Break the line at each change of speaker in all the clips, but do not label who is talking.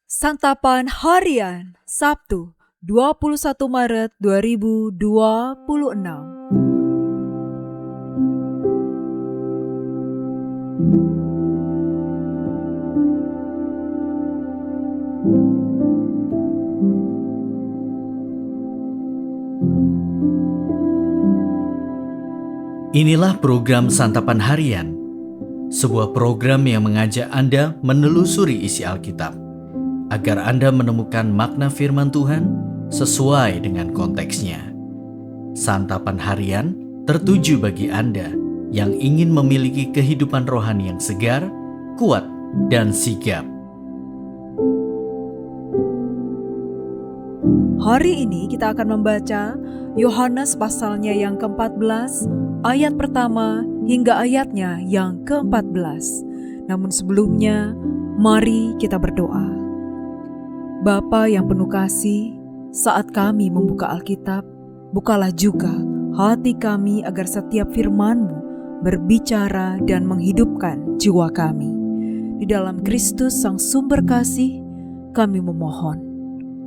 Santapan Harian Sabtu 21 Maret 2026.
Inilah program Santapan Harian, sebuah program yang mengajak Anda menelusuri isi Alkitab, agar Anda menemukan makna firman Tuhan sesuai dengan konteksnya. Santapan Harian tertuju bagi Anda yang ingin memiliki kehidupan rohani yang segar, kuat, dan sigap.
Hari ini kita akan membaca Yohanes pasalnya yang ke-14, ayat pertama hingga ayatnya yang ke-14. Namun sebelumnya, mari kita berdoa. Bapa yang penuh kasih, saat kami membuka Alkitab, bukalah juga hati kami agar setiap firman-Mu berbicara dan menghidupkan jiwa kami. Di dalam Kristus Sang Sumber Kasih, kami memohon.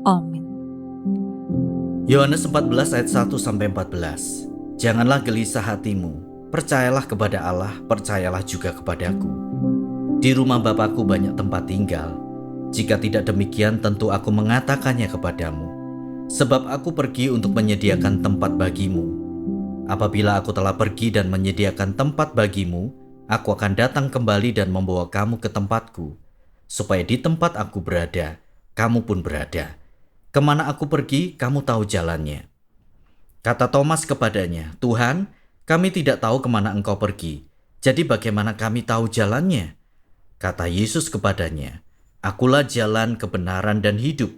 Amin.
Yohanes 14 ayat 1-14. Janganlah gelisah hatimu, percayalah kepada Allah, percayalah juga kepadaku. Di rumah Bapakku banyak tempat tinggal. Jika tidak demikian, tentu aku mengatakannya kepadamu. Sebab aku pergi untuk menyediakan tempat bagimu. Apabila aku telah pergi dan menyediakan tempat bagimu, aku akan datang kembali dan membawa kamu ke tempatku, supaya di tempat aku berada, kamu pun berada. Kemana aku pergi, kamu tahu jalannya. Kata Thomas kepadanya, Tuhan, kami tidak tahu kemana engkau pergi. Jadi bagaimana kami tahu jalannya? Kata Yesus kepadanya, Akulah jalan, kebenaran, dan hidup.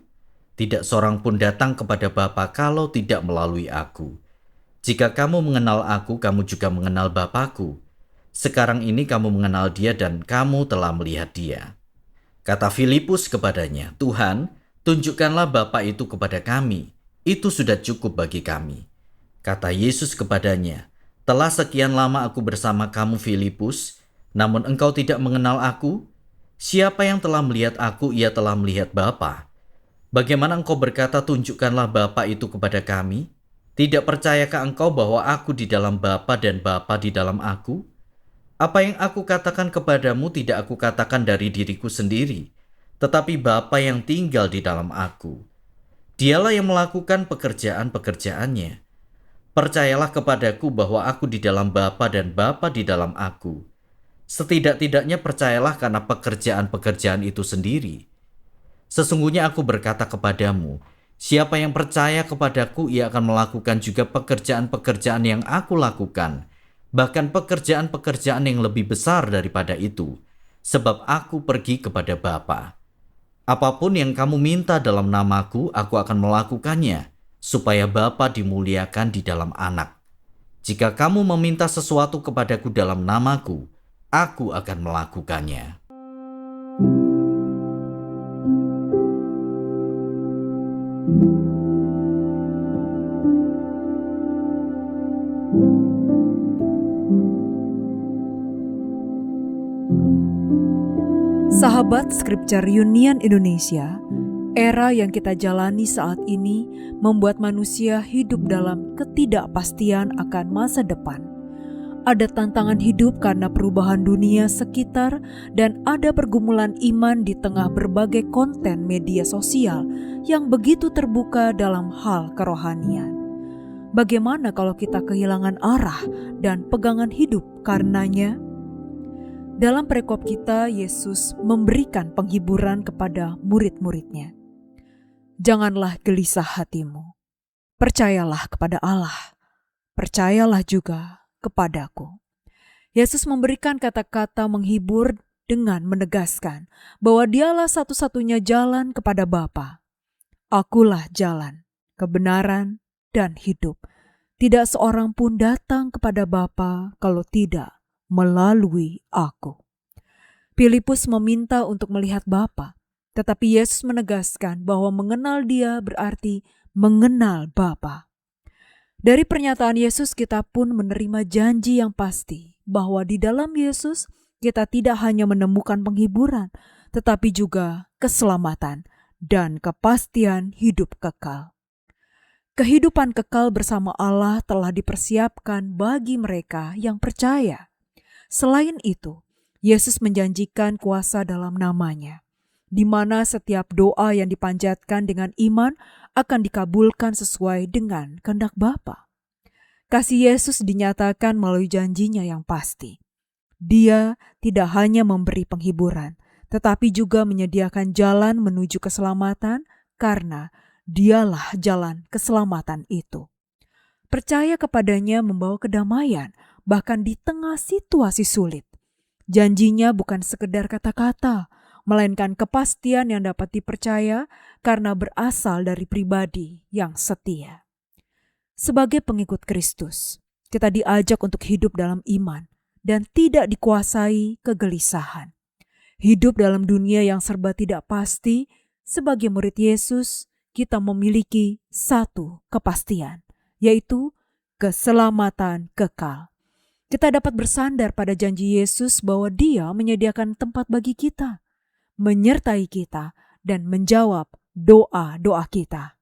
Tidak seorang pun datang kepada Bapa kalau tidak melalui aku. Jika kamu mengenal aku, kamu juga mengenal Bapakku. Sekarang ini kamu mengenal dia dan kamu telah melihat dia. Kata Filipus kepadanya, Tuhan, tunjukkanlah Bapa itu kepada kami. Itu sudah cukup bagi kami. Kata Yesus kepadanya, telah sekian lama aku bersama kamu Filipus, namun engkau tidak mengenal aku? Siapa yang telah melihat aku, ia telah melihat Bapa. Bagaimana engkau berkata, tunjukkanlah Bapa itu kepada kami? Tidak percayakah engkau bahwa aku di dalam Bapa dan Bapa di dalam aku? Apa yang aku katakan kepadamu tidak aku katakan dari diriku sendiri, tetapi Bapa yang tinggal di dalam aku. Dialah yang melakukan pekerjaan-pekerjaannya. Percayalah kepadaku bahwa aku di dalam Bapa dan Bapa di dalam aku. Setidak-tidaknya percayalah karena pekerjaan-pekerjaan itu sendiri. Sesungguhnya aku berkata kepadamu, siapa yang percaya kepadaku, ia akan melakukan juga pekerjaan-pekerjaan yang aku lakukan, bahkan pekerjaan-pekerjaan yang lebih besar daripada itu, sebab aku pergi kepada Bapa. Apapun yang kamu minta dalam namaku, aku akan melakukannya, supaya Bapa dimuliakan di dalam Anak. Jika kamu meminta sesuatu kepadaku dalam namaku, aku akan melakukannya.
Sahabat Scripture Union Indonesia, era yang kita jalani saat ini membuat manusia hidup dalam ketidakpastian akan masa depan. Ada tantangan hidup karena perubahan dunia sekitar dan ada pergumulan iman di tengah berbagai konten media sosial yang begitu terbuka dalam hal kerohanian. Bagaimana kalau kita kehilangan arah dan pegangan hidup karenanya? Dalam perikop kita, Yesus memberikan penghiburan kepada murid-muridnya. Janganlah gelisah hatimu. Percayalah kepada Allah. Percayalah juga kepadaku. Yesus memberikan kata-kata menghibur dengan menegaskan bahwa dialah satu-satunya jalan kepada Bapa. Akulah jalan, kebenaran, dan hidup. Tidak seorang pun datang kepada Bapa kalau tidak melalui aku. Filipus meminta untuk melihat Bapa, tetapi Yesus menegaskan bahwa mengenal Dia berarti mengenal Bapa. Dari pernyataan Yesus kita pun menerima janji yang pasti bahwa di dalam Yesus kita tidak hanya menemukan penghiburan, tetapi juga keselamatan, dan kepastian hidup kekal. Kehidupan kekal bersama Allah telah dipersiapkan bagi mereka yang percaya. Selain itu, Yesus menjanjikan kuasa dalam nama-Nya, di mana setiap doa yang dipanjatkan dengan iman akan dikabulkan sesuai dengan kehendak Bapa. Kasih Yesus dinyatakan melalui janjinya yang pasti. Dia tidak hanya memberi penghiburan, tetapi juga menyediakan jalan menuju keselamatan karena Dialah jalan keselamatan itu. Percaya kepadanya membawa kedamaian, bahkan di tengah situasi sulit. Janjinya bukan sekedar kata-kata, melainkan kepastian yang dapat dipercaya karena berasal dari pribadi yang setia. Sebagai pengikut Kristus, kita diajak untuk hidup dalam iman dan tidak dikuasai kegelisahan. Hidup dalam dunia yang serba tidak pasti, sebagai murid Yesus, kita memiliki satu kepastian, yaitu keselamatan kekal. Kita dapat bersandar pada janji Yesus bahwa Dia menyediakan tempat bagi kita, menyertai kita, dan menjawab doa-doa kita.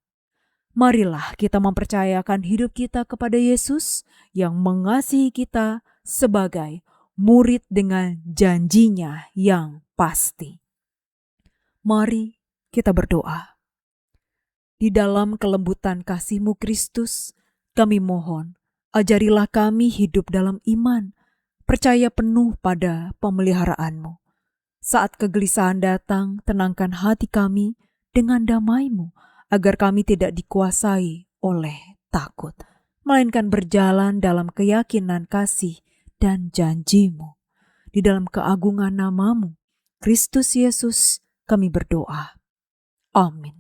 Marilah kita mempercayakan hidup kita kepada Yesus yang mengasihi kita sebagai murid dengan janjinya yang pasti. Mari kita berdoa. Di dalam kelembutan kasih-Mu Kristus, kami mohon, ajarilah kami hidup dalam iman, percaya penuh pada pemeliharaan-Mu. Saat kegelisahan datang, tenangkan hati kami dengan damai-Mu, agar kami tidak dikuasai oleh takut, melainkan berjalan dalam keyakinan kasih dan janji-Mu. Di dalam keagungan nama-Mu, Kristus Yesus, kami berdoa. Amin.